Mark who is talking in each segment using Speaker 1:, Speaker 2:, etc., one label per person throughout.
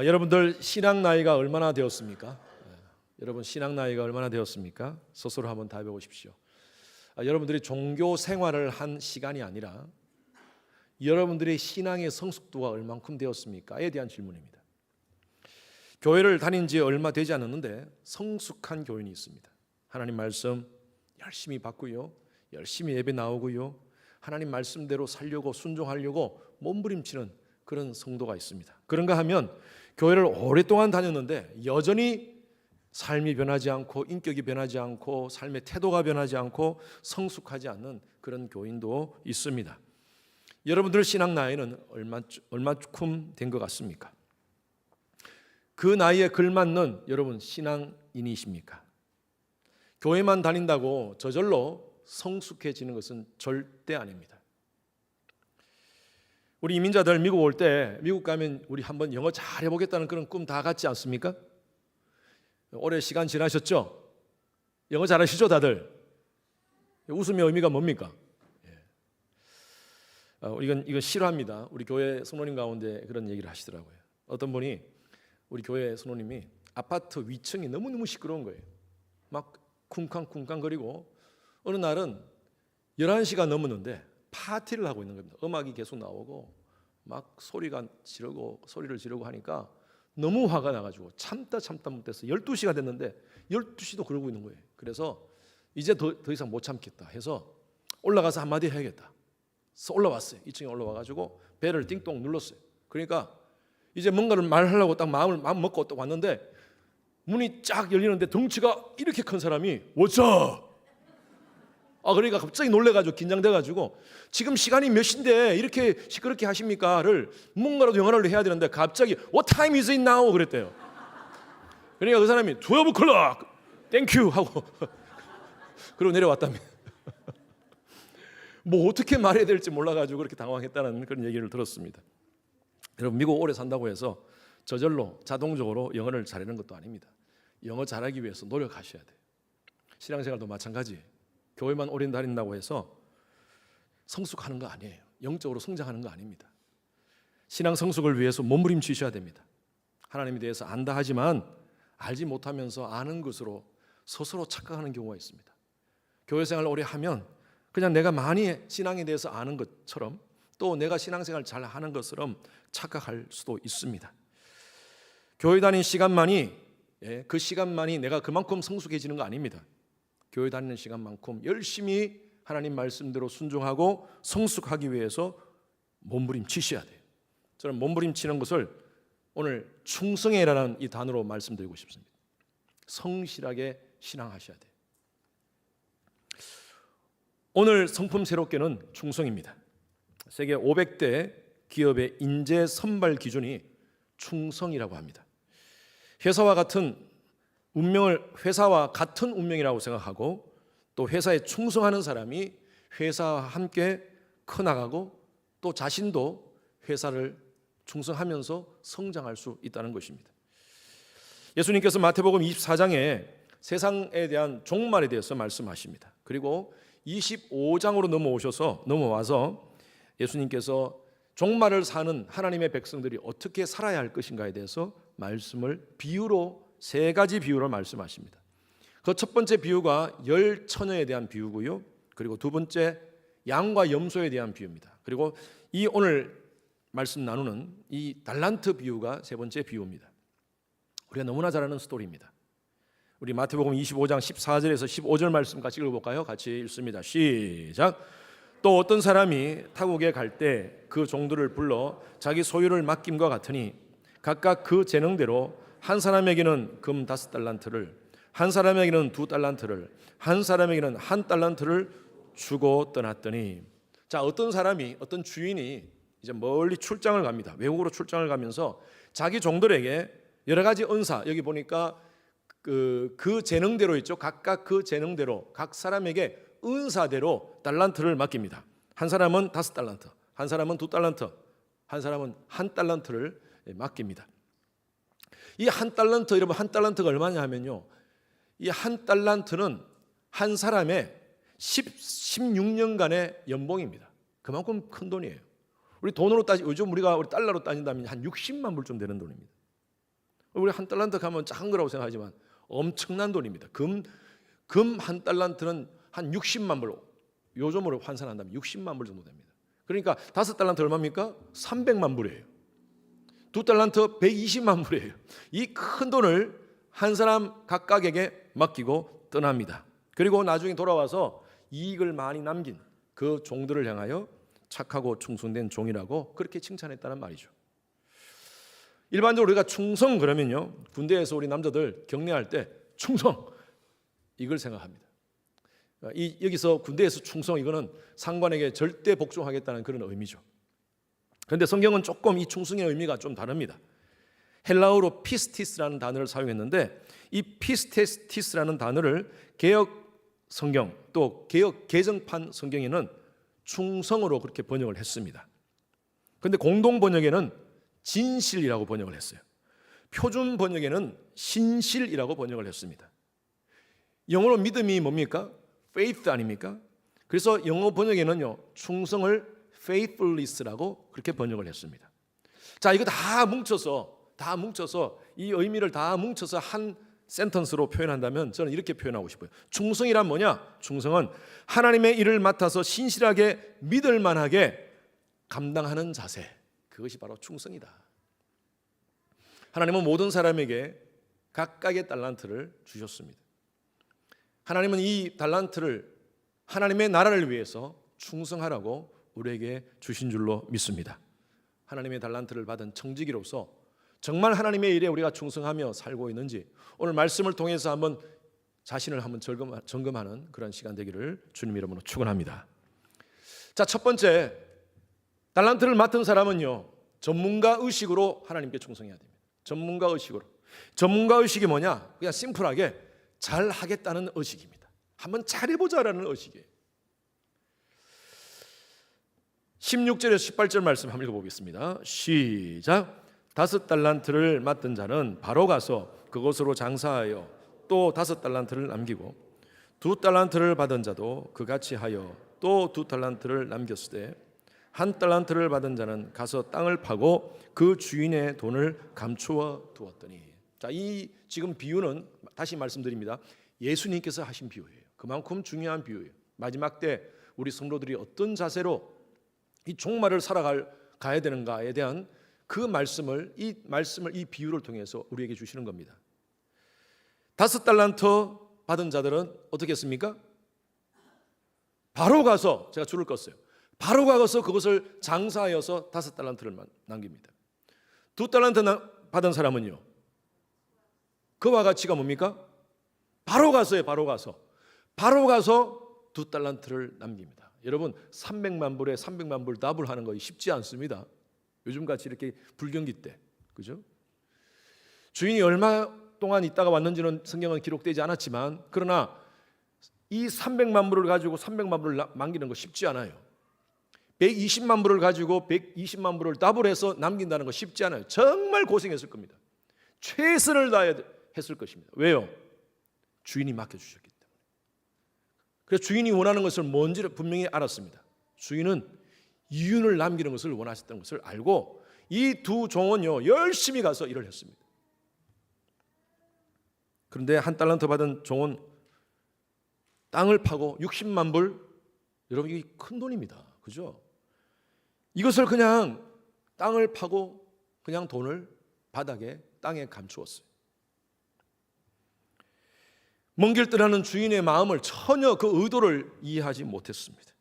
Speaker 1: 여러분들 신앙 나이가 얼마나 되었습니까? 여러분 신앙 나이가 얼마나 되었습니까? 스스로 한번 답해 보십시오. 여러분들이 종교 생활을 한 시간이 아니라 여러분들의 신앙의 성숙도가 얼만큼 되었습니까에 대한 질문입니다. 교회를 다닌 지 얼마 되지 않았는데 성숙한 교인이 있습니다. 하나님 말씀 열심히 받고요, 열심히 예배 나오고요, 하나님 말씀대로 살려고 순종하려고 몸부림치는 그런 성도가 있습니다. 그런가 하면 교회를 오랫동안 다녔는데 여전히 삶이 변하지 않고 인격이 변하지 않고 삶의 태도가 변하지 않고 성숙하지 않는 그런 교인도 있습니다. 여러분들 신앙 나이는 얼마큼 된 것 같습니까? 그 나이에 걸맞는 여러분 신앙인이십니까? 교회만 다닌다고 저절로 성숙해지는 것은 절대 아닙니다. 우리 이민자들 미국 올 때 미국 가면 우리 한번 영어 잘 해보겠다는 그런 꿈 다 갖지 않습니까? 오래 시간 지나셨죠? 영어 잘하시죠 다들? 웃음의 의미가 뭡니까? 이건 싫어합니다. 우리 교회 성도님 가운데 그런 얘기를 하시더라고요. 어떤 분이 우리 교회 성도님이 아파트 위층이 너무너무 시끄러운 거예요. 막 쿵쾅쿵쾅거리고 어느 날은 11시가 넘었는데 파티를 하고 있는 겁니다. 음악이 계속 나오고 막 소리를 지르고 하니까 너무 화가 나가지고 참다 못해서 12시가 됐는데 12시도 그러고 있는 거예요. 그래서 이제 더 이상 못 참겠다 해서 올라가서 한마디 해야겠다. 그래서 올라왔어요. 2층에 올라와가지고 벨을 띵동 눌렀어요. 그러니까 이제 뭔가를 말하려고 딱 마음 먹고 딱 왔는데 문이 쫙 열리는데 덩치가 이렇게 큰 사람이 What's up? 그러니까 갑자기 놀래가지고 긴장돼가지고 지금 시간이 몇 시인데 이렇게 시끄럽게 하십니까?를 뭔가라도 영어로 해야 되는데 갑자기 What time is it now? 그랬대요. 그러니까 그 사람이 12 o'clock, thank you 하고 그러고 내려왔답니다. 뭐 어떻게 말해야 될지 몰라가지고 그렇게 당황했다는 그런 얘기를 들었습니다. 여러분 미국 오래 산다고 해서 저절로 자동적으로 영어를 잘하는 것도 아닙니다. 영어 잘하기 위해서 노력하셔야 돼요. 신앙생활도 마찬가지예요. 교회만 오래 다닌다고 해서 성숙하는 거 아니에요. 영적으로 성장하는 거 아닙니다. 신앙 성숙을 위해서 몸부림치셔야 됩니다. 하나님에 대해서 안다 하지만 알지 못하면서 아는 것으로 스스로 착각하는 경우가 있습니다. 교회 생활을 오래 하면 그냥 내가 많이 신앙에 대해서 아는 것처럼 또 내가 신앙생활을 잘 하는 것처럼 착각할 수도 있습니다. 교회 다니는 시간만이 그 시간만이 내가 그만큼 성숙해지는 거 아닙니다. 교회 다니는 시간만큼 열심히 하나님 말씀대로 순종하고 성숙하기 위해서 몸부림치셔야 돼요. 저는 몸부림치는 것을 오늘 충성이라는 이 단어로 말씀드리고 싶습니다. 성실하게 신앙하셔야 돼요. 오늘 성품 새롭게는 충성입니다. 세계 500대 기업의 인재 선발 기준이 충성이라고 합니다. 회사와 같은 운명이라고 생각하고 또 회사에 충성하는 사람이 회사와 함께 커나가고 또 자신도 회사를 충성하면서 성장할 수 있다는 것입니다. 예수님께서 마태복음 24장에 세상에 대한 종말에 대해서 말씀하십니다. 그리고 25장으로 넘어와서 예수님께서 종말을 사는 하나님의 백성들이 어떻게 살아야 할 것인가에 대해서 말씀을 세 가지 비유로 말씀하십니다. 그 첫 번째 비유가 열 처녀에 대한 비유고요. 그리고 두 번째 양과 염소에 대한 비유입니다. 그리고 이 오늘 말씀 나누는 이 달란트 비유가 세 번째 비유입니다. 우리가 너무나 잘 아는 스토리입니다. 우리 마태복음 25장 14절에서 15절 말씀 같이 읽어볼까요? 같이 읽습니다. 시작. 또 어떤 사람이 타국에 갈 때 그 종들을 불러 자기 소유를 맡김과 같으니 각각 그 재능대로 한 사람에게는 금 5달란트를, 한 사람에게는 2달란트를, 한 사람에게는 1달란트를 주고 떠났더니, 자, 어떤 주인이 이제 멀리 출장을 갑니다. 외국으로 출장을 가면서 자기 종들에게 여러 가지 은사, 여기 보니까 그 재능대로 있죠. 각각 그 재능대로 각 사람에게 은사대로 달란트를 맡깁니다. 한 사람은 5달란트, 한 사람은 2달란트, 한 사람은 1달란트를 맡깁니다. 이 1달란트, 여러분 1달란트가 얼마냐 하면요, 이 1달란트는 한 사람의 16년간의 연봉입니다. 그만큼 큰 돈이에요. 우리 돈으로 요즘 우리 달러로 따진다면 한 60만 불 좀 되는 돈입니다. 우리 한 달란트 가면 작은 거라고 생각하지만 엄청난 돈입니다. 금 한 달란트는 한 60만 불, 요즘으로 환산한다면 60만 불 정도 됩니다. 그러니까 5달란트 얼마입니까? 300만 불이에요. 2달란트 120만 불이에요. 이 큰 돈을 한 사람 각각에게 맡기고 떠납니다. 그리고 나중에 돌아와서 이익을 많이 남긴 그 종들을 향하여 착하고 충성된 종이라고 그렇게 칭찬했다는 말이죠. 일반적으로 우리가 충성 그러면요, 군대에서 우리 남자들 격려할 때 충성 이걸 생각합니다. 여기서 군대에서 충성, 이거는 상관에게 절대 복종하겠다는 그런 의미죠. 그런데 성경은 조금 이 충성의 의미가 좀 다릅니다. 헬라어로 피스티스라는 단어를 사용했는데, 이 피스티스라는 단어를 개역 성경 또 개역 개정판 성경에는 충성으로 그렇게 번역을 했습니다. 그런데 공동 번역에는 진실이라고 번역을 했어요. 표준 번역에는 신실이라고 번역을 했습니다. 영어로 믿음이 뭡니까? faith 아닙니까? 그래서 영어 번역에는요, 충성을 faithfulness라고 그렇게 번역을 했습니다. 자, 이거 다 뭉쳐서 이 의미를 다 뭉쳐서 한 센턴스로 표현한다면 저는 이렇게 표현하고 싶어요. 충성이란 뭐냐? 충성은 하나님의 일을 맡아서 신실하게 믿을 만하게 감당하는 자세, 그것이 바로 충성이다. 하나님은 모든 사람에게 각각의 달란트를 주셨습니다. 하나님은 이 달란트를 하나님의 나라를 위해서 충성하라고 우리에게 주신 줄로 믿습니다. 하나님의 달란트를 받은 청지기로서 정말 하나님의 일에 우리가 충성하며 살고 있는지 오늘 말씀을 통해서 한번 자신을 한번 점검하는 그런 시간 되기를 주님 이름으로 축원합니다. 자, 첫 번째, 달란트를 맡은 사람은요, 전문가 의식으로 하나님께 충성해야 됩니다. 전문가 의식으로. 전문가 의식이 뭐냐? 그냥 심플하게 잘 하겠다는 의식입니다. 한번 잘해보자라는 의식이에요. 16절에서 18절 말씀 한번 읽어보겠습니다. 시작. 5달란트를 맡은 자는 바로 가서 그곳으로 장사하여 또 5달란트를 남기고 2달란트를 받은 자도 그같이 하여 또 2달란트를 남겼으되 1달란트를 받은 자는 가서 땅을 파고 그 주인의 돈을 감추어 두었더니. 자, 이 지금 비유는 다시 말씀드립니다. 예수님께서 하신 비유예요. 그만큼 중요한 비유예요. 마지막 때 우리 성도들이 어떤 자세로 이 종말을 살아가야 되는가에 대한 그 말씀을 이 비유를 통해서 우리에게 주시는 겁니다. 5달란트 받은 자들은 어떻게 했습니까? 바로 가서, 제가 줄을 껐어요. 바로 가서 그것을 장사하여서 5달란트를 남깁니다. 2달란트 받은 사람은요, 그와 가치가 뭡니까? 바로 가서요. 바로 가서 2달란트를 남깁니다. 여러분, 300만 불에 300만 불 답을 하는 거 쉽지 않습니다. 요즘같이 이렇게 불경기 때, 그죠? 주인이 얼마 동안 있다가 왔는지는 성경은 기록되지 않았지만, 그러나 이 300만 불을 가지고 300만 불을 남기는 거 쉽지 않아요. 120만 불을 가지고 120만 불을 답을 해서 남긴다는 거 쉽지 않아요. 정말 고생했을 겁니다. 최선을 다해 했을 것입니다. 왜요? 주인이 맡겨주셨기 때문에. 그래서 주인이 원하는 것을 뭔지를 분명히 알았습니다. 주인은 이윤을 남기는 것을 원하셨다는 것을 알고 이 두 종은요, 열심히 가서 일을 했습니다. 그런데 1달란트 받은 종은 땅을 파고 60만 불, 여러분 이게 큰 돈입니다. 그죠? 이것을 그냥 땅을 파고 그냥 돈을 바닥에 땅에 감추었어요. 먼 길 떠나는 주인의 마음을 전혀 그 의도를 이해하지 못했습니다.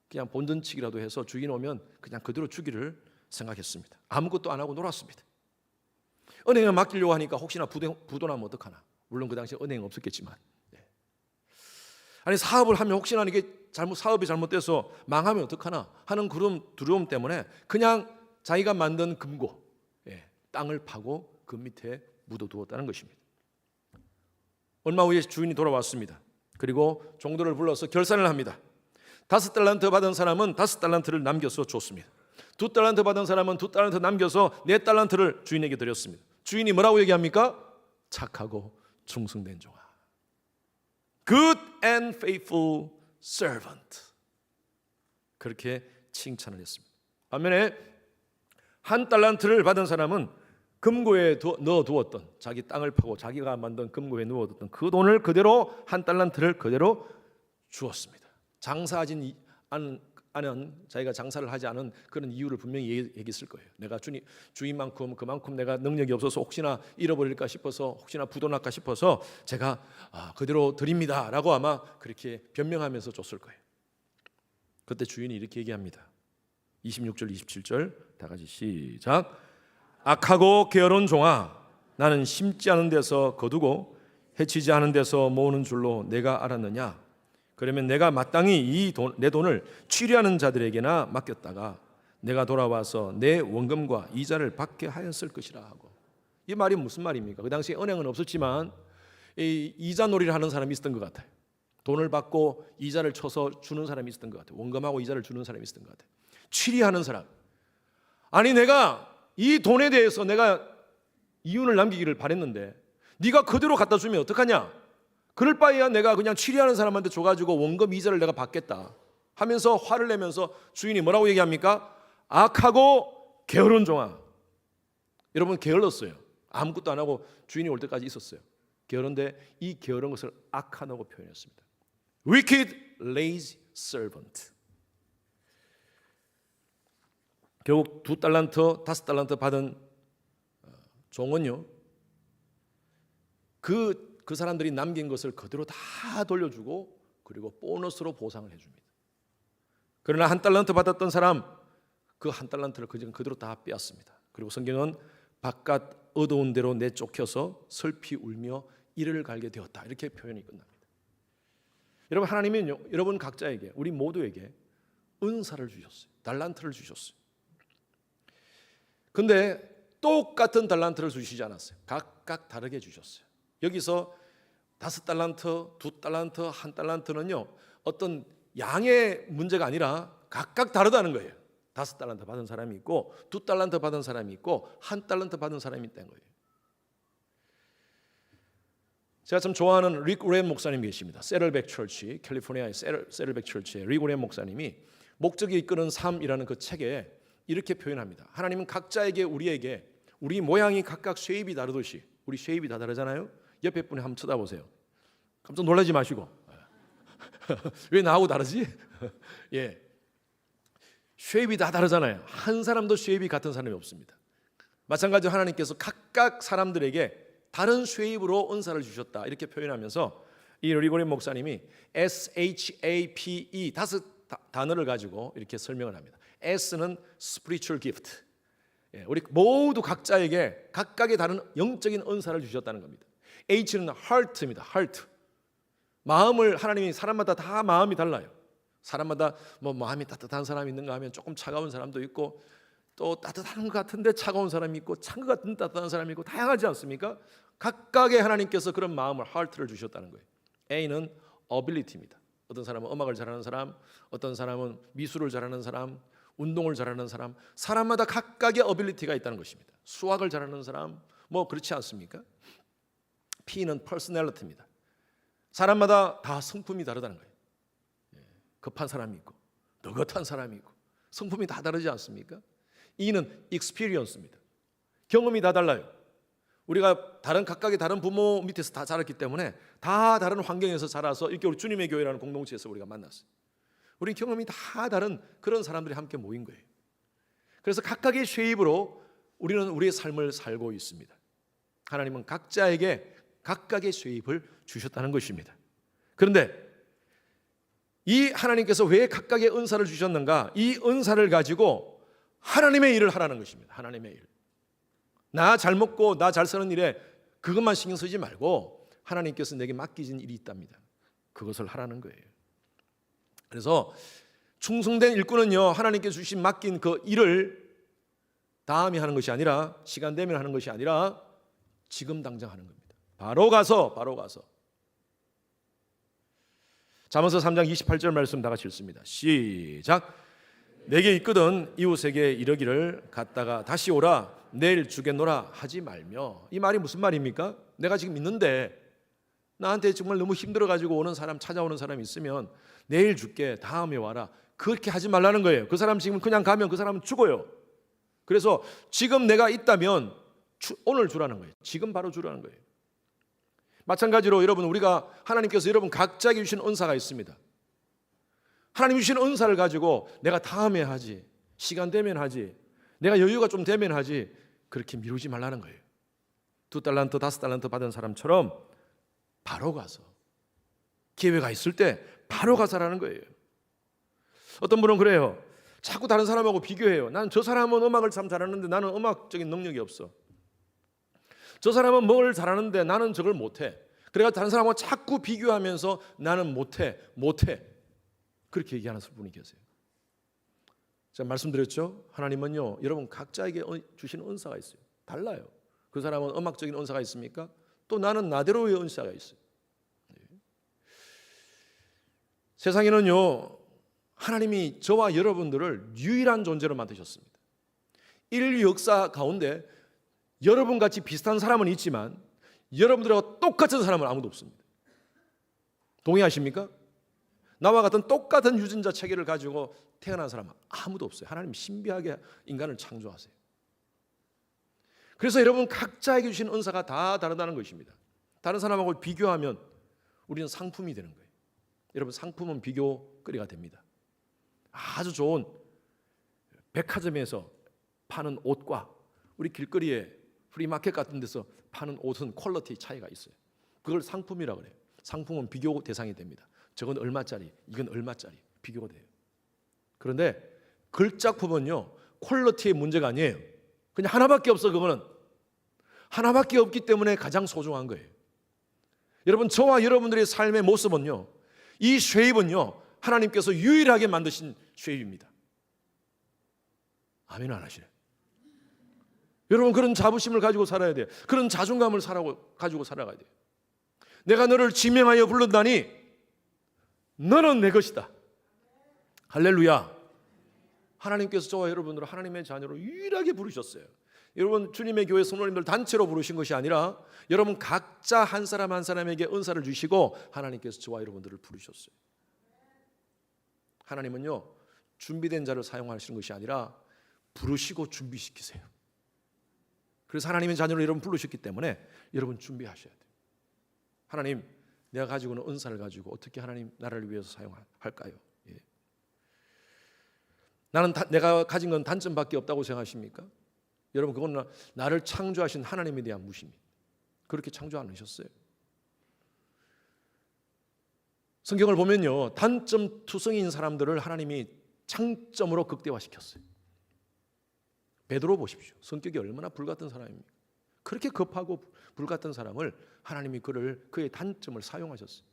Speaker 1: 그냥 본전치기라도 해서 주인 오면 그냥 그대로 주기를 생각했습니다. 아무것도 안 하고 놀았습니다. 은행에 맡기려고 하니까 혹시나 부도나면 어떡하나. 물론 그 당시에 은행은 없었겠지만, 아니 사업을 하면 혹시나 이게 사업이 잘못돼서 망하면 어떡하나 하는 그런 두려움 때문에 그냥 자기가 만든 금고, 땅을 파고 그 밑에 묻어두었다는 것입니다. 얼마 후에 주인이 돌아왔습니다. 그리고 종들을 불러서 결산을 합니다. 5달란트 받은 사람은 5달란트를 남겨서 줬습니다. 2달란트 받은 사람은 2달란트 남겨서 4달란트를 주인에게 드렸습니다. 주인이 뭐라고 얘기합니까? 착하고 충성된 종아, Good and faithful servant, 그렇게 칭찬을 했습니다. 반면에 1달란트를 받은 사람은 금고에 넣어두었던, 자기 땅을 파고 자기가 만든 금고에 넣어두었던 그 돈을 그대로, 한 달란트를 그대로 주었습니다. 장사하진 않은, 자기가 장사를 하지 않은 그런 이유를 분명히 얘기했을 거예요. 내가 주인만큼 그만큼 내가 능력이 없어서 혹시나 잃어버릴까 싶어서, 혹시나 부도날까 싶어서 제가 그대로 드립니다 라고 아마 그렇게 변명하면서 줬을 거예요. 그때 주인이 이렇게 얘기합니다. 26절 27절 다 같이 시작. 악하고 게으른 종아, 나는 심지 않은 데서 거두고 해치지 않은 데서 모으는 줄로 내가 알았느냐? 그러면 내가 마땅히 내 돈을 취리하는 자들에게나 맡겼다가 내가 돌아와서 내 원금과 이자를 받게 하였을 것이라 하고. 이 말이 무슨 말입니까? 그 당시에 은행은 없었지만 이 이자 놀이를 하는 사람이 있었던 것 같아요. 돈을 받고 이자를 쳐서 주는 사람이 있었던 것 같아요. 원금하고 이자를 주는 사람이 있었던 것 같아요. 취리하는 사람. 아니, 내가 이 돈에 대해서 내가 이윤을 남기기를 바랬는데 네가 그대로 갖다 주면 어떡하냐? 그럴 바에야 내가 그냥 취리하는 사람한테 줘가지고 원금 이자를 내가 받겠다 하면서 화를 내면서 주인이 뭐라고 얘기합니까? 악하고 게으른 종아. 여러분, 게을렀어요. 아무것도 안 하고 주인이 올 때까지 있었어요. 게으른데 이 게으른 것을 악하다고 표현했습니다. Wicked, lazy servant. 결국 2달란트, 5달란트 받은 종은요, 그 사람들이 남긴 것을 그대로 다 돌려주고 그리고 보너스로 보상을 해줍니다. 그러나 1달란트 받았던 사람, 그 1달란트를 그대로 다 빼앗습니다. 그리고 성경은 바깥 어두운 데로 내쫓겨서 슬피 울며 이를 갈게 되었다, 이렇게 표현이 끝납니다. 여러분, 하나님은요, 여러분 각자에게, 우리 모두에게 은사를 주셨어요. 달란트를 주셨어요. 근데 똑같은 달란트를 주시지 않았어요. 각각 다르게 주셨어요. 여기서 5달란트, 2달란트, 1달란트는요, 어떤 양의 문제가 아니라 각각 다르다는 거예요. 5달란트 받은 사람이 있고 2달란트 받은 사람이 있고 1달란트 받은 사람이 있다는 거예요. 제가 참 좋아하는 릭 우렌 목사님이 계십니다. 세럴백 철치, 캘리포니아의 세럴백 철치의 릭 우렌 목사님이 목적이 이끄는 삶이라는 그 책에 이렇게 표현합니다. 하나님은 각자에게, 우리에게, 우리 모양이 각각 쉐입이 다르듯이, 우리 쉐입이 다 다르잖아요. 옆에 분이 한번 쳐다보세요. 깜짝 놀라지 마시고. 왜 나하고 다르지? 예, 쉐입이 다 다르잖아요. 한 사람도 쉐입이 같은 사람이 없습니다. 마찬가지로 하나님께서 각각 사람들에게 다른 쉐입으로 은사를 주셨다, 이렇게 표현하면서 이 리고린 목사님이 SHAPE 5 단어를 가지고 이렇게 설명을 합니다. S는 spiritual gift. 우리 모두 각자에게 각각의 다른 영적인 은사를 주셨다는 겁니다. H는 heart입니다. heart. 마음을, 하나님이 사람마다 다 마음이 달라요. 사람마다 뭐 마음이 따뜻한 사람이 있는가 하면 조금 차가운 사람도 있고, 또 따뜻한 것 같은데 차가운 사람이 있고, 찬 것 같은 따뜻한 사람이 있고, 다양하지 않습니까? 각각의 하나님께서 그런 마음을, heart를 주셨다는 거예요. A는 ability입니다. 어떤 사람은 음악을 잘하는 사람, 어떤 사람은 미술을 잘하는 사람, 운동을 잘하는 사람, 사람마다 각각의 어빌리티가 있다는 것입니다. 수학을 잘하는 사람, 뭐 그렇지 않습니까? P는 personality입니다. 사람마다 다 성품이 다르다는 거예요. 급한 사람이 있고 느긋한 사람이 있고 성품이 다 다르지 않습니까? E는 experience입니다. 경험이 다 달라요. 우리가 각각의 다른 부모 밑에서 다 자랐기 때문에 다 다른 환경에서 자라서 이렇게 우리 주님의 교회라는 공동체에서 우리가 만났어요. 우리 경험이 다 다른 그런 사람들이 함께 모인 거예요. 그래서 각각의 쉐입으로 우리는 우리의 삶을 살고 있습니다. 하나님은 각자에게 각각의 쉐입을 주셨다는 것입니다. 그런데 이 하나님께서 왜 각각의 은사를 주셨는가? 이 은사를 가지고 하나님의 일을 하라는 것입니다. 하나님의 일. 나 잘 먹고 나 잘 사는 일에 그것만 신경 쓰지 말고 하나님께서 내게 맡기신 일이 있답니다. 그것을 하라는 거예요. 그래서 충성된 일꾼은요, 하나님께 주신 맡긴 그 일을 다음에 하는 것이 아니라, 시간 되면 하는 것이 아니라 지금 당장 하는 겁니다. 바로 가서 잠언서 3장 28절 말씀 다 같이 읽습니다. 시작. 내게 있거든 이웃에게 이르기를 갔다가 다시 오라, 내일 주겠노라 하지 말며. 이 말이 무슨 말입니까? 내가 지금 있는데 나한테 정말 너무 힘들어가지고 찾아오는 사람이 있으면 내일 줄게, 다음에 와라, 그렇게 하지 말라는 거예요. 그 사람 지금 그냥 가면 그 사람은 죽어요. 그래서 지금 내가 있다면 오늘 주라는 거예요. 지금 바로 주라는 거예요. 마찬가지로 여러분, 우리가 하나님께서 여러분 각자에게 주신 은사가 있습니다. 하나님 주신 은사를 가지고 내가 다음에 하지, 시간 되면 하지, 내가 여유가 좀 되면 하지, 그렇게 미루지 말라는 거예요. 2달란트, 5달란트 받은 사람처럼 바로 가서, 기회가 있을 때 바로 가서 하라는 거예요. 어떤 분은 그래요. 자꾸 다른 사람하고 비교해요. 난 저 사람은 음악을 참 잘하는데 나는 음악적인 능력이 없어. 저 사람은 뭘 잘하는데 나는 저걸 못해. 그래서 다른 사람하고 자꾸 비교하면서 나는 못해. 그렇게 얘기하는 분이 계세요. 제가 말씀드렸죠. 하나님은요, 여러분 각자에게 주시는 은사가 있어요. 달라요. 그 사람은 음악적인 은사가 있습니까? 또 나는 나대로의 은사가 있어요. 세상에는요, 하나님이 저와 여러분들을 유일한 존재로 만드셨습니다. 인류 역사 가운데 여러분같이 비슷한 사람은 있지만 여러분들하고 똑같은 사람은 아무도 없습니다. 동의하십니까? 나와 같은 똑같은 유전자 체계를 가지고 태어난 사람은 아무도 없어요. 하나님 신비하게 인간을 창조하세요. 그래서 여러분 각자에게 주신 은사가 다 다르다는 것입니다. 다른 사람하고 비교하면 우리는 상품이 되는 거예요. 여러분, 상품은 비교거리가 됩니다. 아주 좋은 백화점에서 파는 옷과 우리 길거리에 프리마켓 같은 데서 파는 옷은 퀄리티 차이가 있어요. 그걸 상품이라고 그래요. 상품은 비교 대상이 됩니다. 저건 얼마짜리, 이건 얼마짜리 비교가 돼요. 그런데 글작품은요, 퀄리티의 문제가 아니에요. 그냥 하나밖에 없어. 그거는 하나밖에 없기 때문에 가장 소중한 거예요. 여러분, 저와 여러분들의 삶의 모습은요, 이 쉐입은요, 하나님께서 유일하게 만드신 쉐입입니다. 아멘 안 하시네. 여러분, 그런 자부심을 가지고 살아야 돼요. 그런 자존감을 가지고 살아가야 돼요. 내가 너를 지명하여 불렀다니 너는 내 것이다. 할렐루야. 하나님께서 저와 여러분들을 하나님의 자녀로 유일하게 부르셨어요. 여러분, 주님의 교회 성도님들 단체로 부르신 것이 아니라 여러분 각자 한 사람 한 사람에게 은사를 주시고 하나님께서 저와 여러분들을 부르셨어요. 하나님은요, 준비된 자를 사용하시는 것이 아니라 부르시고 준비시키세요. 그래서 하나님의 자녀로 여러분 부르셨기 때문에 여러분 준비하셔야 돼요. 하나님, 내가 가지고 있는 은사를 가지고 어떻게 하나님 나라를 위해서 사용할까요? 예. 내가 가진 건 단점밖에 없다고 생각하십니까? 여러분, 그건 나를 창조하신 하나님에 대한 무시입니다. 그렇게 창조 안 하셨어요. 성경을 보면요, 단점 투성이인 사람들을 하나님이 장점으로 극대화시켰어요. 베드로 보십시오. 성격이 얼마나 불같은 사람입니까? 그렇게 급하고 불같은 사람을 하나님이 그의 단점을 사용하셨어요.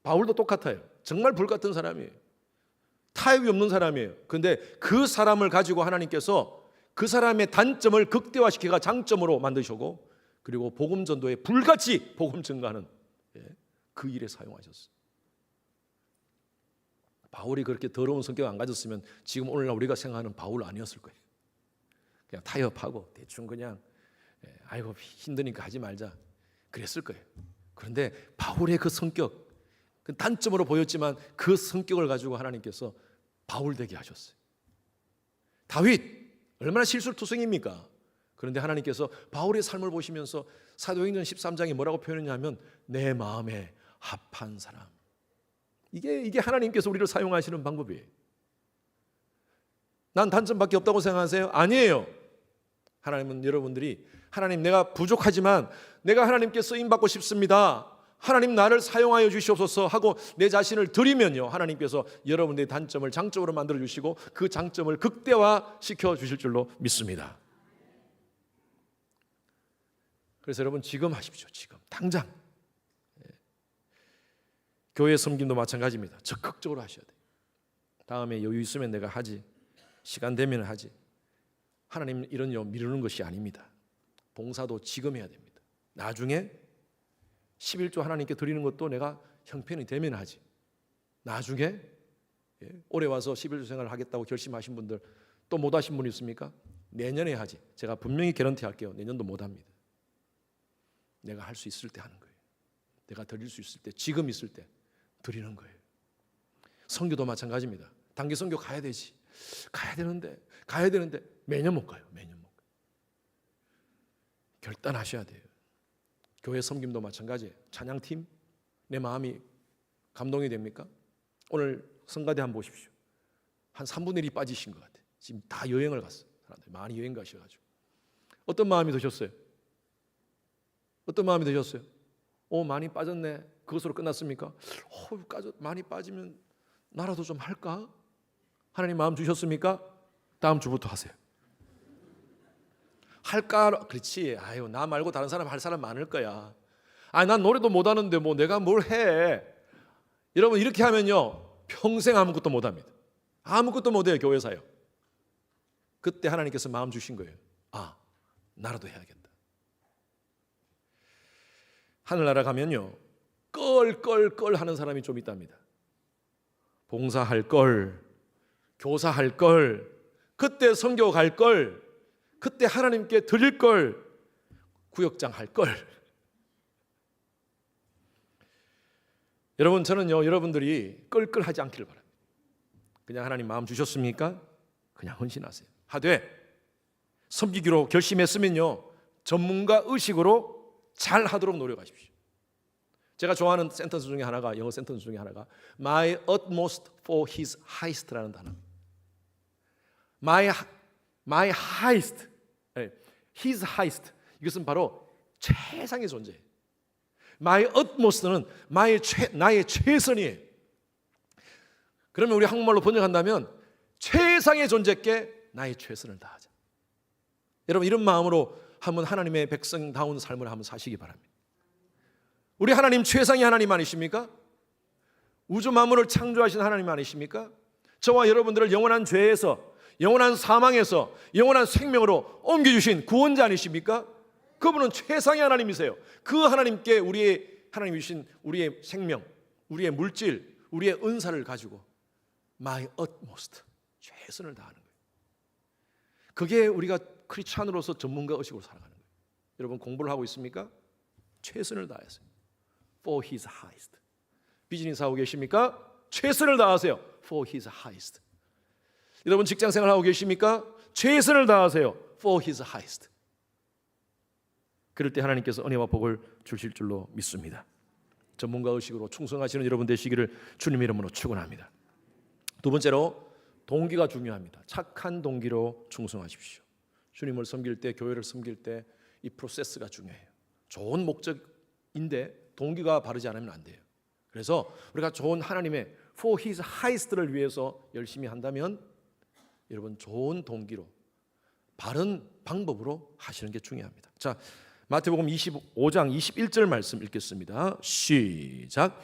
Speaker 1: 바울도 똑같아요. 정말 불같은 사람이에요. 타협이 없는 사람이에요. 그런데 그 사람을 가지고 하나님께서 그 사람의 단점을 극대화시켜가 장점으로 만드시고, 그리고 복음 전도에 불같이 복음 증가하는 그 일에 사용하셨어요. 바울이 그렇게 더러운 성격 안 가졌으면 지금 오늘날 우리가 생각하는 바울 아니었을 거예요. 그냥 타협하고 대충 그냥 아이고 힘드니까 하지 말자 그랬을 거예요. 그런데 바울의 그 성격, 그 단점으로 보였지만 그 성격을 가지고 하나님께서 바울 되게 하셨어요. 다윗 얼마나 실수투성입니까? 그런데 하나님께서 바울의 삶을 보시면서 사도행전 13장에 뭐라고 표현했냐면 내 마음에 합한 사람. 이게 하나님께서 우리를 사용하시는 방법이에요. 난 단점밖에 없다고 생각하세요? 아니에요. 하나님은 여러분들이 하나님, 내가 부족하지만 내가 하나님께 쓰임받고 싶습니다. 하나님 나를 사용하여 주시옵소서 하고 내 자신을 드리면요, 하나님께서 여러분들의 단점을 장점으로 만들어 주시고 그 장점을 극대화시켜 주실 줄로 믿습니다. 그래서 여러분 지금 하십시오. 지금 당장. 교회 섬김도 마찬가지입니다. 적극적으로 하셔야 돼요. 다음에 여유 있으면 내가 하지, 시간 되면 하지. 하나님 이런요 미루는 것이 아닙니다. 봉사도 지금 해야 됩니다. 나중에 11조 하나님께 드리는 것도 내가 형편이 되면 하지. 나중에 올해 와서 11조 생활을 하겠다고 결심하신 분들 또 못 하신 분 있습니까? 내년에 하지. 제가 분명히 개런티 할게요. 내년도 못 합니다. 내가 할 수 있을 때 하는 거예요. 내가 드릴 수 있을 때, 지금 있을 때 드리는 거예요. 선교도 마찬가지입니다. 단기 선교 가야 되지. 가야 되는데 매년 못 가요. 매년 못 가요. 결단하셔야 돼요. 교회 섬김도 마찬가지예요. 찬양팀 내 마음이 감동이 됩니까? 오늘 성가대 한번 보십시오. 한 3분의 1이 빠지신 것 같아요. 지금 다 여행을 갔어요. 사람들이 많이 여행 가셔가지고 어떤 마음이 드셨어요? 어떤 마음이 드셨어요? 많이 빠졌네. 그것으로 끝났습니까? 많이 빠지면 나라도 좀 할까? 하나님 마음 주셨습니까? 다음 주부터 하세요. 할까? 그렇지. 아유, 나 말고 다른 사람 할 사람 많을 거야. 난 노래도 못하는데 뭐 내가 뭘 해. 여러분 이렇게 하면요 평생 아무것도 못합니다. 아무것도 못해요. 교회사요. 그때 하나님께서 마음 주신 거예요. 나라도 해야겠다. 하늘나라 가면요 껄껄껄 하는 사람이 좀 있답니다. 봉사할 걸, 교사할 걸, 그때 선교 갈 걸, 그때 하나님께 드릴 걸, 구역장 할 걸. 여러분 저는요 여러분들이 껄껄하지 않기를 바랍니다. 그냥 하나님 마음 주셨습니까? 그냥 헌신하세요. 하되 섬기기로 결심했으면요 전문가 의식으로 잘 하도록 노력하십시오. 제가 좋아하는 센텐스 중에 하나가 영어 센텐스 중에 하나가 My utmost for his highest라는 단어입니다. My highest, his highest 이것은 바로 최상의 존재예요. My utmost는 나의 최선이에요. 그러면 우리 한국말로 번역한다면 최상의 존재께 나의 최선을 다하자. 여러분 이런 마음으로 한번 하나님의 백성다운 삶을 한번 사시기 바랍니다. 우리 하나님 최상의 하나님 아니십니까? 우주 만물을 창조하신 하나님 아니십니까? 저와 여러분들을 영원한 죄에서, 영원한 사망에서 영원한 생명으로 옮겨주신 구원자 아니십니까? 그분은 최상의 하나님이세요. 그 하나님께 하나님이 주신 우리의 생명, 우리의 물질, 우리의 은사를 가지고 My utmost, 최선을 다하는 거예요. 그게 우리가 크리스찬으로서 전문가 의식으로 살아가는 거예요. 여러분 공부를 하고 있습니까? 최선을 다하세요. For his highest. 비즈니스 하고 계십니까? 최선을 다하세요. For his highest. 여러분 직장생활 하고 계십니까? 최선을 다하세요. For his highest. 그럴 때 하나님께서 은혜와 복을 주실 줄로 믿습니다. 전문가 의식으로 충성하시는 여러분 되시기를 주님 이름으로 축원합니다. 두 번째로 동기가 중요합니다. 착한 동기로 충성하십시오. 주님을 섬길 때, 교회를 섬길 때 이 프로세스가 중요해요. 좋은 목적인데 동기가 바르지 않으면 안 돼요. 그래서 우리가 좋은 하나님의 For His Highest를 위해서 열심히 한다면 여러분 좋은 동기로 바른 방법으로 하시는 게 중요합니다. 자, 마태복음 25장 21절 말씀 읽겠습니다. 시작.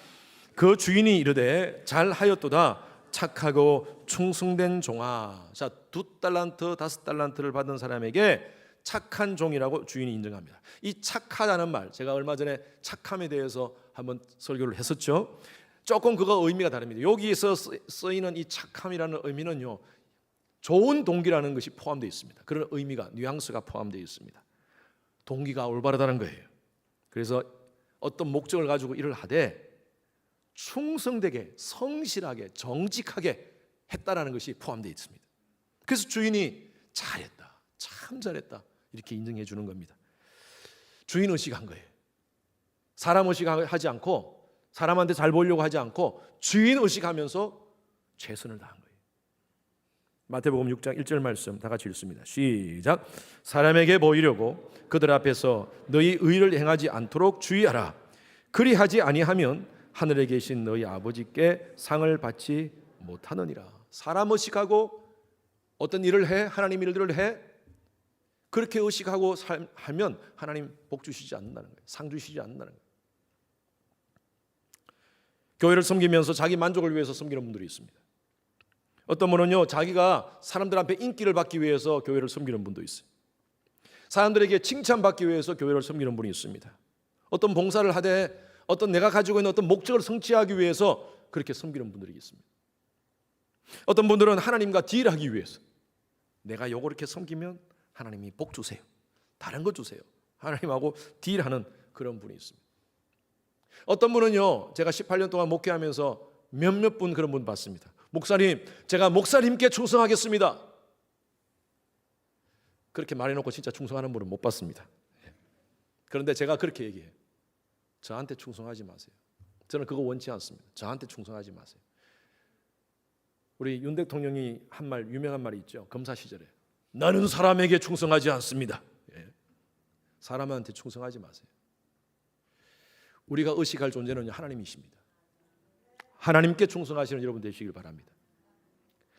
Speaker 1: 그 주인이 이르되 잘하였도다 착하고 충성된 종아. 자, 2달란트 5달란트를 받은 사람에게 착한 종이라고 주인이 인정합니다. 이 착하다는 말, 제가 얼마 전에 착함에 대해서 한번 설교를 했었죠. 조금 그거 의미가 다릅니다. 여기에서 쓰이는 이 착함이라는 의미는요 좋은 동기라는 것이 포함되어 있습니다. 그런 의미가, 뉘앙스가 포함되어 있습니다. 동기가 올바르다는 거예요. 그래서 어떤 목적을 가지고 일을 하되 충성되게, 성실하게, 정직하게 했다라는 것이 포함되어 있습니다. 그래서 주인이 잘했다, 참 잘했다 이렇게 인정해 주는 겁니다. 주인 의식한 거예요. 사람 의식하지 않고, 사람한테 잘 보이려고 하지 않고 주인 의식하면서 최선을 다한 거예요. 마태복음 6장 1절 말씀 다 같이 읽습니다. 시작. 사람에게 보이려고 그들 앞에서 너희 의를 행하지 않도록 주의하라. 그리하지 아니하면 하늘에 계신 너희 아버지께 상을 받지 못하느니라. 사람 의식하고 어떤 일을 해, 하나님 일들을 해, 그렇게 의식하고 하면 하나님 복 주시지 않는다는 거예요. 상 주시지 않는다는 거예요. 교회를 섬기면서 자기 만족을 위해서 섬기는 분들이 있습니다. 어떤 분은요 자기가 사람들 앞에 인기를 받기 위해서 교회를 섬기는 분도 있어요. 사람들에게 칭찬받기 위해서 교회를 섬기는 분이 있습니다. 어떤 봉사를 하되 어떤 내가 가지고 있는 어떤 목적을 성취하기 위해서 그렇게 섬기는 분들이 있습니다. 어떤 분들은 하나님과 딜하기 위해서 내가 요거 이렇게 섬기면 하나님이 복 주세요, 다른 거 주세요, 하나님하고 딜하는 그런 분이 있습니다. 어떤 분은요 제가 18년 동안 목회하면서 몇몇 분 그런 분 봤습니다. 목사님, 제가 목사님께 충성하겠습니다. 그렇게 말해놓고 진짜 충성하는 분은 못 봤습니다. 그런데 제가 그렇게 얘기해요. 저한테 충성하지 마세요. 저는 그거 원치 않습니다. 저한테 충성하지 마세요. 우리 윤 대통령이 한 말, 유명한 말이 있죠. 검사 시절에 나는 사람에게 충성하지 않습니다. 예. 사람한테 충성하지 마세요. 우리가 의식할 존재는 하나님이십니다. 하나님께 충성하시는 여러분 되시길 바랍니다.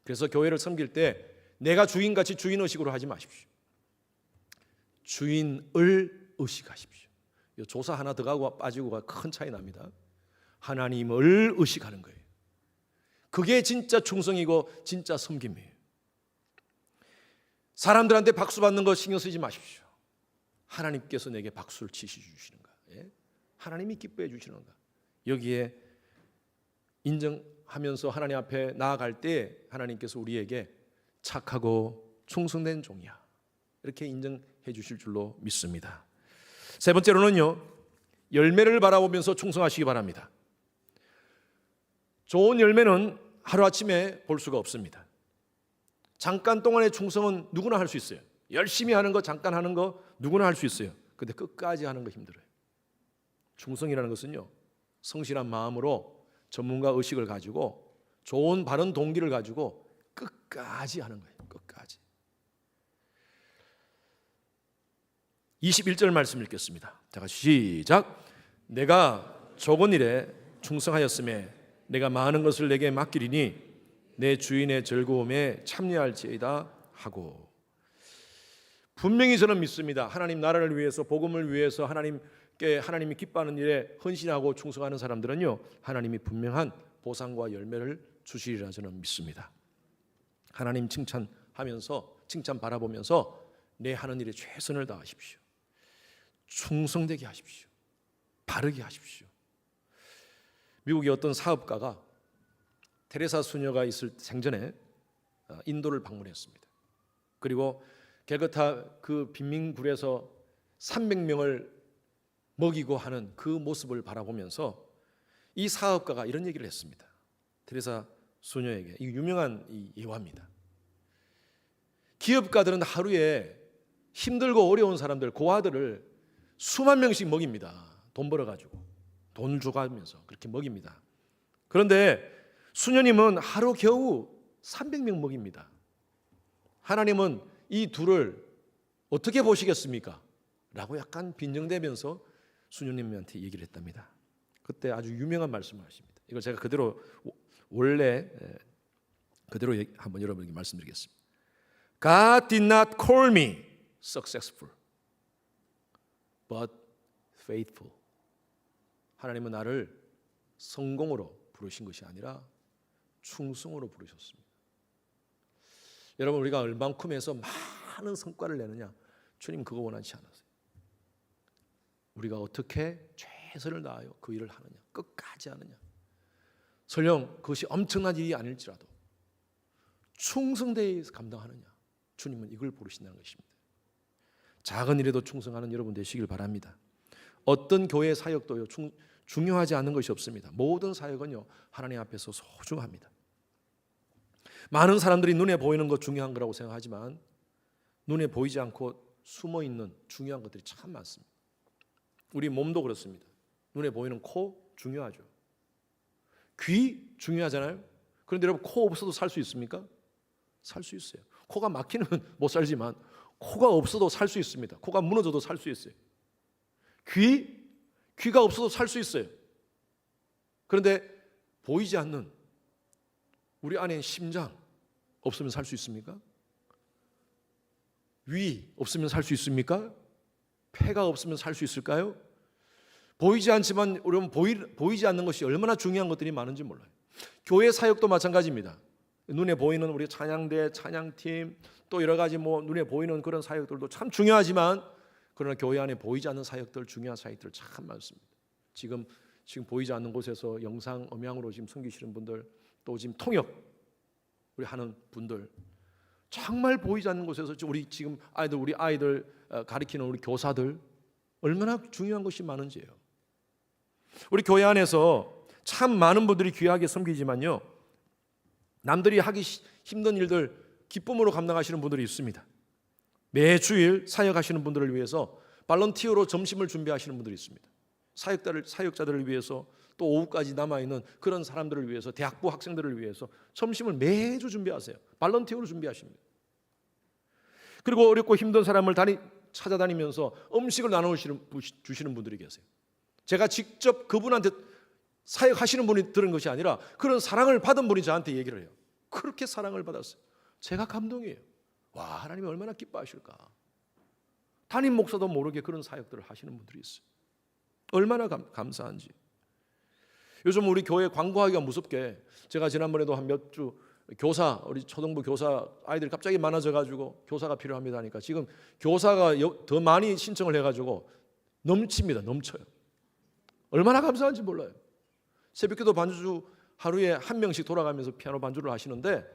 Speaker 1: 그래서 교회를 섬길 때 내가 주인같이 주인의식으로 하지 마십시오. 주인을 의식하십시오. 조사 하나 들어가고 빠지고가 큰 차이 납니다. 하나님을 의식하는 거예요. 그게 진짜 충성이고 진짜 섬김이에요. 사람들한테 박수 받는 거 신경 쓰지 마십시오. 하나님께서 내게 박수를 치시는가? 예? 하나님이 기뻐해 주시는가? 여기에 인정하면서 하나님 앞에 나아갈 때 하나님께서 우리에게 착하고 충성된 종이야, 이렇게 인정해 주실 줄로 믿습니다. 세 번째로는요, 열매를 바라보면서 충성하시기 바랍니다. 좋은 열매는 하루아침에 볼 수가 없습니다. 잠깐 동안의 충성은 누구나 할 수 있어요. 열심히 하는 거, 잠깐 하는 거 누구나 할 수 있어요. 근데 끝까지 하는 거 힘들어요. 충성이라는 것은요, 성실한 마음으로 전문가 의식을 가지고 좋은 바른 동기를 가지고 끝까지 하는 거예요. 끝까지. 21절 말씀 읽겠습니다. 자, 시작. 내가 적은 일에 충성하였음에 내가 많은 것을 내게 맡기리니 내 주인의 즐거움에 참여할지이다 하고. 분명히 저는 믿습니다. 하나님 나라를 위해서, 복음을 위해서 하나님이 기뻐하는 일에 헌신하고 충성하는 사람들은요, 하나님이 분명한 보상과 열매를 주시리라 저는 믿습니다. 하나님 칭찬하면서, 칭찬 바라보면서 내 하는 일에 최선을 다하십시오. 충성되게 하십시오. 바르게 하십시오. 미국의 어떤 사업가가 테레사 수녀가 있을 생전에 인도를 방문했습니다. 그리고 캘커타 그 빈민굴에서 300명을 먹이고 하는 그 모습을 바라보면서 이 사업가가 이런 얘기를 했습니다. 테레사 수녀에게. 이 유명한 예화입니다. 기업가들은 하루에 힘들고 어려운 사람들, 고아들을 수만 명씩 먹입니다. 돈 벌어가지고 돈을 줘가면서 그렇게 먹입니다. 그런데 수녀님은 하루 겨우 300명 먹입니다. 하나님은 이 둘을 어떻게 보시겠습니까? 라고 약간 빈정대면서 수녀님한테 얘기를 했답니다. 그때 아주 유명한 말씀을 하십니다. 이걸 제가 그대로 원래 그대로 한번 여러분에게 말씀드리겠습니다. God did not call me successful, but faithful. 하나님은 나를 성공으로 부르신 것이 아니라 충성으로 부르셨습니다. 여러분, 우리가 얼만큼 해서 많은 성과를 내느냐? 주님 그거 원하지 않으세요. 우리가 어떻게 최선을 다하여 그 일을 하느냐, 끝까지 하느냐. 설령 그것이 엄청난 일이 아닐지라도 충성되어 감당하느냐, 주님은 이걸 부르신다는 것입니다. 작은 일에도 충성하는 여러분 되시길 바랍니다. 어떤 교회 사역도요, 중요하지 않은 것이 없습니다. 모든 사역은요, 하나님 앞에서 소중합니다. 많은 사람들이 눈에 보이는 것 중요한 거라고 생각하지만 눈에 보이지 않고 숨어있는 중요한 것들이 참 많습니다. 우리 몸도 그렇습니다. 눈에 보이는 코 중요하죠. 귀 중요하잖아요. 그런데 여러분, 코 없어도 살 수 있습니까? 살 수 있어요. 코가 막히면 못 살지만 코가 없어도 살 수 있습니다. 코가 무너져도 살 수 있어요. 귀가 없어도 살 수 있어요. 그런데 보이지 않는 우리 안에 심장 없으면 살 수 있습니까? 위 없으면 살 수 있습니까? 폐가 없으면 살 수 있을까요? 보이지 않지만 여러분, 보이지 않는 것이 얼마나 중요한 것들이 많은지 몰라요. 교회 사역도 마찬가지입니다. 눈에 보이는 우리 찬양대, 찬양팀, 또 여러 가지 눈에 보이는 그런 사역들도 참 중요하지만, 그러나 교회 안에 보이지 않는 사역들, 중요한 사역들 참 많습니다. 지금 보이지 않는 곳에서 영상, 음향으로 지금 섬기시는 분들, 또 지금 통역 우리 하는 분들, 정말 보이지 않는 곳에서 우리 아이들 가르치는 우리 교사들, 얼마나 중요한 것이 많은지예요. 우리 교회 안에서 참 많은 분들이 귀하게 섬기지만요, 남들이 하기 힘든 일들 기쁨으로 감당하시는 분들이 있습니다. 매주일 사역하시는 분들을 위해서 발런티어로 점심을 준비하시는 분들이 있습니다. 사역자들을 위해서 또 오후까지 남아있는 그런 사람들을 위해서, 대학부 학생들을 위해서 점심을 매주 준비하세요. 발런티어로 준비하십니다. 그리고 어렵고 힘든 사람을 찾아다니면서 음식을 나눠주시는 분들이 계세요. 제가 직접 그분한테 사역하시는 분이 들은 것이 아니라 그런 사랑을 받은 분이 저한테 얘기를 해요. 그렇게 사랑을 받았어요. 제가 감동이에요. 와, 하나님이 얼마나 기뻐하실까. 담임 목사도 모르게 그런 사역들을 하시는 분들이 있어요. 얼마나 감사한지. 요즘 우리 교회 광고하기가 무섭게, 제가 지난번에도 한 몇 주 교사, 우리 초등부 교사 아이들이 갑자기 많아져가지고 교사가 필요합니다 하니까 지금 교사가 더 많이 신청을 해가지고 넘칩니다. 넘쳐요. 얼마나 감사한지 몰라요. 새벽기도 반주 하루에 한 명씩 돌아가면서 피아노 반주를 하시는데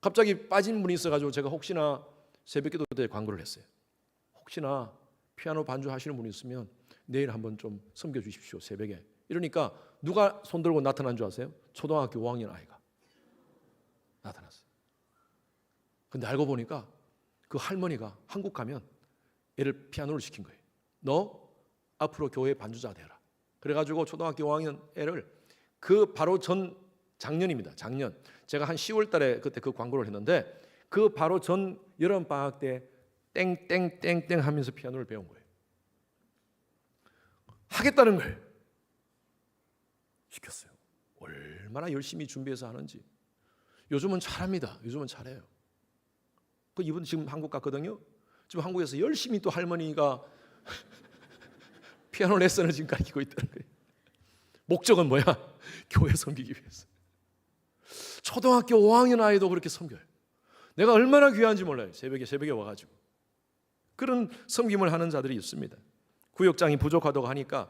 Speaker 1: 갑자기 빠진 분이 있어가지고 제가 혹시나 새벽기도 때 광고를 했어요. 혹시나 피아노 반주 하시는 분이 있으면 내일 한번 좀 섬겨주십시오, 새벽에. 이러니까 누가 손들고 나타난 줄 아세요? 초등학교 5학년 아이가 나타났어요. 근데 알고 보니까 그 할머니가 한국 가면 애를 피아노를 시킨 거예요. 너 앞으로 교회 반주자 되라. 그래가지고 초등학교 5학년 애를 그 바로 작년입니다. 작년 제가 한 10월 달에 그때 그 광고를 했는데 그 바로 전 여름 방학 때 땡땡땡땡 하면서 피아노를 배운 거예요. 하겠다는 걸 시켰어요. 얼마나 열심히 준비해서 하는지. 요즘은 잘합니다. 요즘은 잘해요. 이분 지금 한국 갔거든요. 지금 한국에서 열심히 또 할머니가 피아노 레슨을 지금 가르치고 있다는 거예요. 목적은 뭐야? 교회 섬기기 위해서. 초등학교 5학년 아이도 그렇게 섬겨요. 내가 얼마나 귀한지 몰라요. 새벽에 와가지고. 그런 섬김을 하는 자들이 있습니다. 구역장이 부족하다고 하니까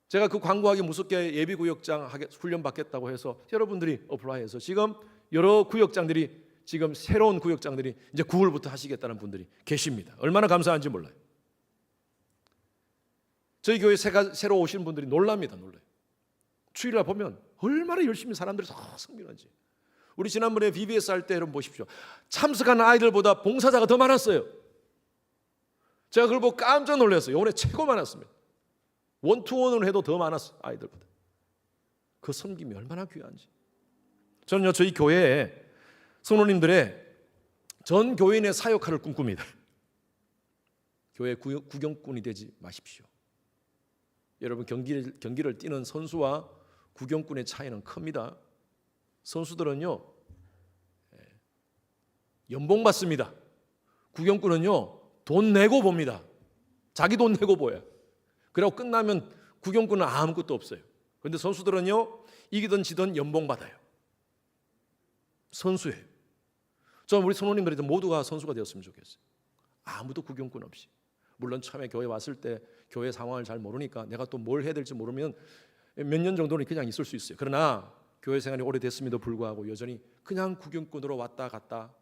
Speaker 1: 제가 그 광고하기 무섭게 예비구역장 훈련 받겠다고 해서 여러분들이 어플라이해서 지금 여러 구역장들이, 지금 새로운 구역장들이 이제 9월부터 하시겠다는 분들이 계십니다. 얼마나 감사한지 몰라요. 저희 교회 새로 오시는 분들이 놀랍니다. 놀라요. 주일날 보면 얼마나 열심히 사람들이 다 섬기는지. 우리 지난번에 VBS 할 때 여러분 보십시오. 참석한 아이들보다 봉사자가 더 많았어요. 제가 그걸 보고 깜짝 놀랐어요. 이번에 최고 많았습니다. 원투원으로 해도 더 많았어요. 아이들보다. 그 섬김이 얼마나 귀한지. 저는요, 저희 교회에 성도님들의 전 교인의 사역화를 꿈꿉니다. 교회 구경꾼이 되지 마십시오. 여러분, 경기를 뛰는 선수와 구경꾼의 차이는 큽니다. 선수들은요 연봉 받습니다. 구경꾼은요 돈 내고 봅니다. 자기 돈 내고 보여요. 그리고 끝나면 구경꾼은 아무것도 없어요. 그런데 선수들은요 이기든 지든 연봉 받아요. 선수예요. 저는 우리 성도님들이 모두가 선수가 되었으면 좋겠어요. 아무도 구경꾼 없이. 물론 처음에 교회 왔을 때 교회 상황을 잘 모르니까 내가 또 뭘 해야 될지 모르면 몇 년 정도는 그냥 있을 수 있어요. 그러나 교회 생활이 오래됐음에도 불구하고 여전히 그냥 구경꾼으로 왔다 갔다.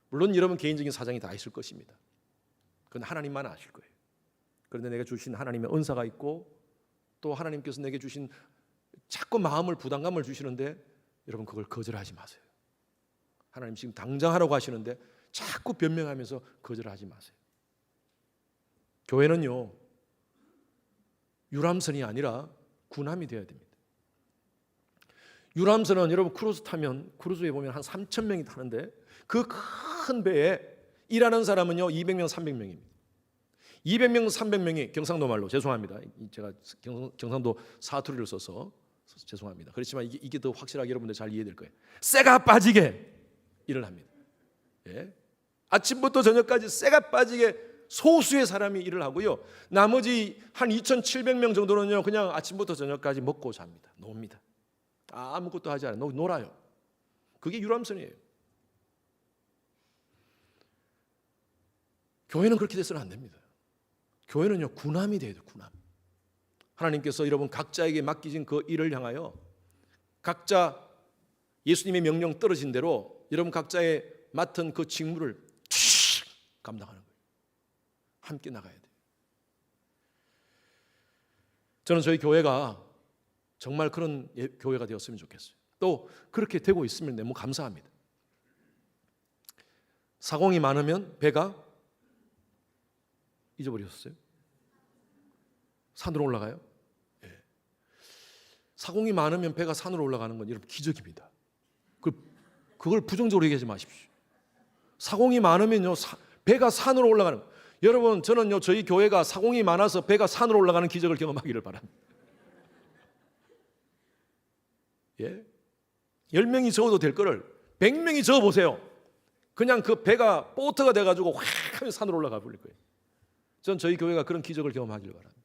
Speaker 1: 물론 여러분 개인적인 사정이 다 있을 것입니다. 그건 하나님만 아실 거예요. 그런데 내가 주신 하나님의 은사가 있고 또 하나님께서 내게 주신 자꾸 부담감을 주시는데 여러분 그걸 거절하지 마세요. 하나님 지금 당장 하라고 하시는데 자꾸 변명하면서 거절하지 마세요. 교회는요 유람선이 아니라 군함이 되어야 됩니다. 유람선은 여러분 크루즈 타면 크루즈에 보면 한 3,000명이 타는데 그 큰 배에 일하는 사람은요 200명, 300명입니다. 200명, 300명이 경상도 말로 죄송합니다. 제가 경상도 사투리를 써서 죄송합니다. 그렇지만 이게 더 확실하게 여러분들 잘 이해될 거예요. 쇠가 빠지게 일을 합니다. 예? 아침부터 저녁까지 쇠가 빠지게 소수의 사람이 일을 하고요. 나머지 한 2,700명 정도는요 그냥 아침부터 저녁까지 먹고 잡니다. 놉니다. 아무것도 하지 않아요. 놀아요. 그게 유람선이에요. 교회는 그렇게 돼서는 안 됩니다. 교회는요 군함이 돼야 돼요. 군함. 하나님께서 여러분 각자에게 맡기신 그 일을 향하여 각자 예수님의 명령 떨어진 대로 여러분 각자의 맡은 그 직무를 감당하는 거예요. 함께 나가야 돼요. 저는 저희 교회가 정말 그런 교회가 되었으면 좋겠어요. 또 그렇게 되고 있으면 너무 감사합니다. 사공이 많으면 배가 잊어버리셨어요? 산으로 올라가요? 예. 사공이 많으면 배가 산으로 올라가는 건 여러분 기적입니다. 그걸 부정적으로 얘기하지 마십시오. 사공이 많으면요 배가 산으로 올라가는 거예요. 여러분 저는요 저희 교회가 사공이 많아서 배가 산으로 올라가는 기적을 경험하기를 바랍니다. 예? 10명이 적어도 될 거를 100명이 적어보세요. 그냥 그 배가 보트가 돼가지고 확 하면 산으로 올라가 버릴 거예요. 전 저희 교회가 그런 기적을 경험하기를 바랍니다.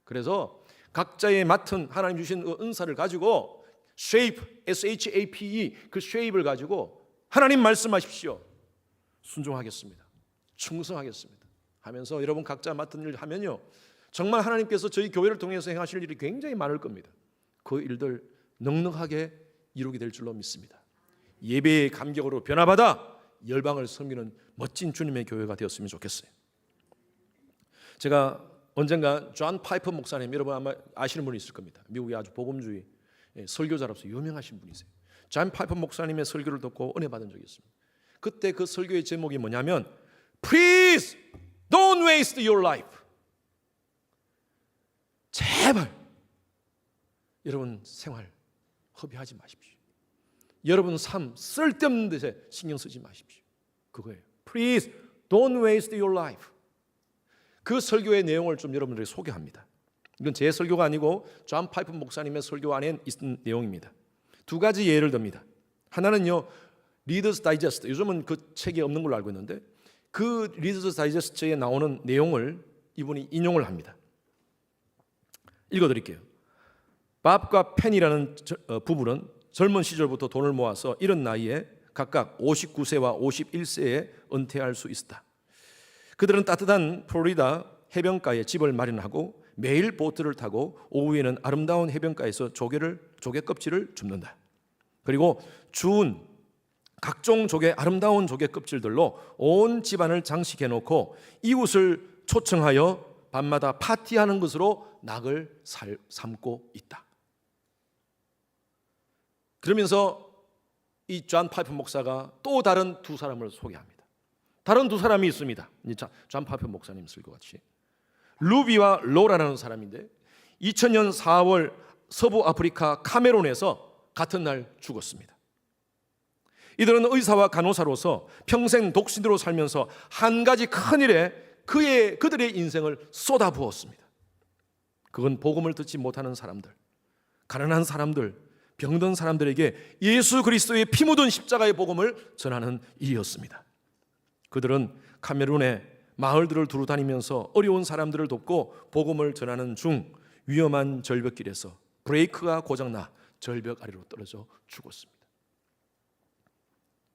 Speaker 1: 그래서 각자의 맡은 하나님 주신 은사를 가지고 shape, S-H-A-P-E 그 shape을 가지고 하나님 말씀하십시오. 순종하겠습니다. 충성하겠습니다. 하면서 여러분 각자 맡은 일 하면요 정말 하나님께서 저희 교회를 통해서 행하실 일이 굉장히 많을 겁니다. 그 일들 넉넉하게 이루게 될 줄로 믿습니다. 예배의 감격으로 변화받아 열방을 섬기는 멋진 주님의 교회가 되었으면 좋겠어요. 제가 언젠가 존 파이퍼 목사님 여러분 아마 아시는 분이 있을 겁니다. 미국의 아주 복음주의 설교자로서 유명하신 분이세요. 존 파이퍼 목사님의 설교를 듣고 은혜 받은 적이 있습니다. 그때 그 설교의 제목이 뭐냐면 Please don't waste your life. 제발 여러분 생활 허비하지 마십시오. 여러분 삶 쓸데없는 데에 신경 쓰지 마십시오. 그거예요. Please don't waste your life. 그 설교의 내용을 좀 여러분들에게 소개합니다. 이건 제 설교가 아니고 존 파이프 목사님의 설교 안에 있는 내용입니다. 두 가지 예를 듭니다. 하나는요 리더스 다이제스트, 요즘은 그 책이 없는 걸로 알고 있는데 그 리더스 다이제스트에 나오는 내용을 이분이 인용을 합니다. 읽어드릴게요. 밥과 펜이라는 부부는 젊은 시절부터 돈을 모아서 이른 나이에 각각 59세와 51세에 은퇴할 수 있었다. 그들은 따뜻한 플로리다 해변가에 집을 마련하고 매일 보트를 타고 오후에는 아름다운 해변가에서 조개 껍질을 줍는다. 그리고 주운 각종 조개 아름다운 조개 껍질들로 온 집안을 장식해 놓고 이웃을 초청하여 밤마다 파티하는 것으로 낙을 삼고 있다. 그러면서 이 존 파이프 목사가 또 다른 두 사람을 소개합니다. 다른 두 사람이 있습니다. 존 파이프 목사님 설교같이 루비와 로라라는 사람인데 2000년 4월 서부 아프리카 카메룬에서 같은 날 죽었습니다. 이들은 의사와 간호사로서 평생 독신으로 살면서 한 가지 큰 일에 그들의 인생을 쏟아부었습니다. 그건 복음을 듣지 못하는 사람들, 가난한 사람들, 병든 사람들에게 예수 그리스도의 피 묻은 십자가의 복음을 전하는 일이었습니다. 그들은 카메룬의 마을들을 두루 다니면서 어려운 사람들을 돕고 복음을 전하는 중 위험한 절벽길에서 브레이크가 고장나 절벽 아래로 떨어져 죽었습니다.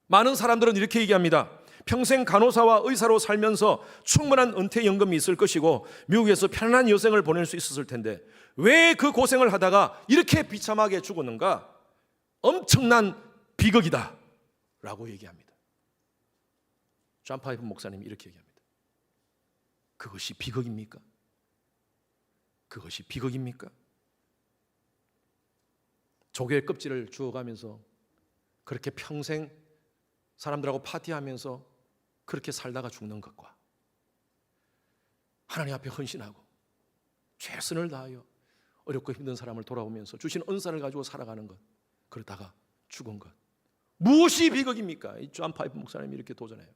Speaker 1: 많은 사람들은 이렇게 얘기합니다. 평생 간호사와 의사로 살면서 충분한 은퇴연금이 있을 것이고 미국에서 편안한 여생을 보낼 수 있었을 텐데 왜 그 고생을 하다가 이렇게 비참하게 죽었는가? 엄청난 비극이다 라고 얘기합니다. 존 파이프 목사님이 이렇게 얘기합니다. 그것이 비극입니까? 그것이 비극입니까? 조개 껍질을 주워가면서 그렇게 평생 사람들하고 파티하면서 그렇게 살다가 죽는 것과 하나님 앞에 헌신하고 최선을 다하여 어렵고 힘든 사람을 돌아오면서 주신 은사를 가지고 살아가는 것, 그러다가 죽은 것, 무엇이 비극입니까? 존 파이프 목사님이 이렇게 도전해요.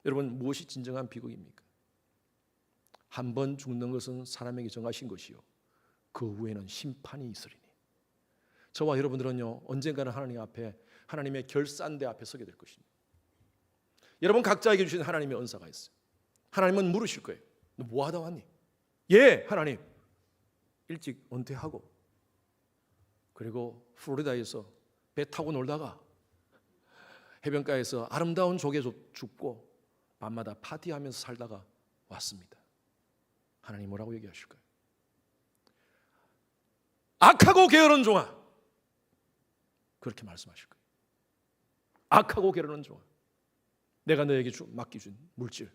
Speaker 1: 여러분, 무엇이 진정한 비극입니까? 한 번 죽는 것은 사람에게 정하신 것이요 그 후에는 심판이 있으리니. 저와 여러분들은요 언젠가는 하나님 앞에 하나님의 결산대 앞에 서게 될 것입니다. 여러분 각자에게 주신 하나님의 은사가 있어요. 하나님은 물으실 거예요. 너 뭐 하다 왔니? 예, 하나님. 일찍 은퇴하고 그리고 플로리다에서 배 타고 놀다가 해변가에서 아름다운 조개 줍고 밤마다 파티하면서 살다가 왔습니다. 하나님 뭐라고 얘기하실까요? 악하고 게으른 종아, 그렇게 말씀하실 거예요. 악하고 게으른 종아, 내가 너에게 맡겨준 물질,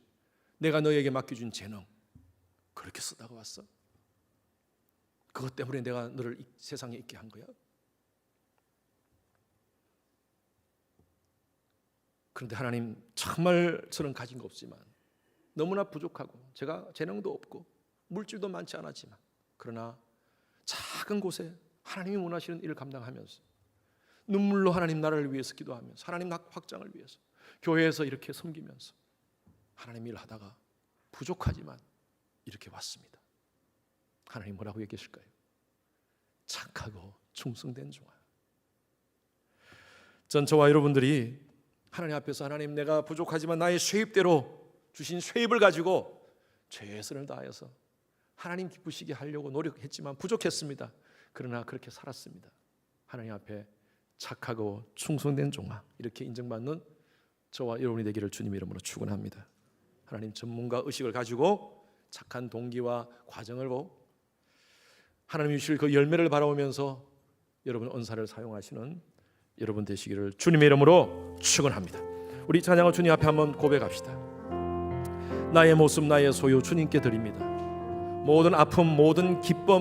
Speaker 1: 내가 너에게 맡겨준 재능 그렇게 쓰다가 왔어? 그것 때문에 내가 너를 세상에 있게 한 거야? 그런데 하나님, 정말 저는 가진 거 없지만 너무나 부족하고 제가 재능도 없고 물질도 많지 않았지만 그러나 작은 곳에 하나님이 원하시는 일을 감당하면서 눈물로 하나님 나라를 위해서 기도하면서 하나님 확장을 위해서 교회에서 이렇게 섬기면서 하나님 일을 하다가 부족하지만 이렇게 왔습니다. 하나님 뭐라고 얘기하실까요? 착하고 충성된 종아. 전 저와 여러분들이 하나님 앞에서 하나님 내가 부족하지만 나의 쇠입대로 주신 쇠입을 가지고 최선을 다해서 하나님 기쁘시게 하려고 노력했지만 부족했습니다. 그러나 그렇게 살았습니다. 하나님 앞에 착하고 충성된 종아 이렇게 인정받는 저와 여러분이 되기를 주님의 이름으로 축원합니다. 하나님 전문가 의식을 가지고 착한 동기와 과정을 보고 하나님이 주실 그 열매를 바라보면서 여러분 언사를 사용하시는 여러분 되시기를 주님의 이름으로 축원합니다. 우리 찬양을 주님 앞에 한번 고백합시다. 나의 모습 나의 소유 주님께 드립니다. 모든 아픔 모든 기쁨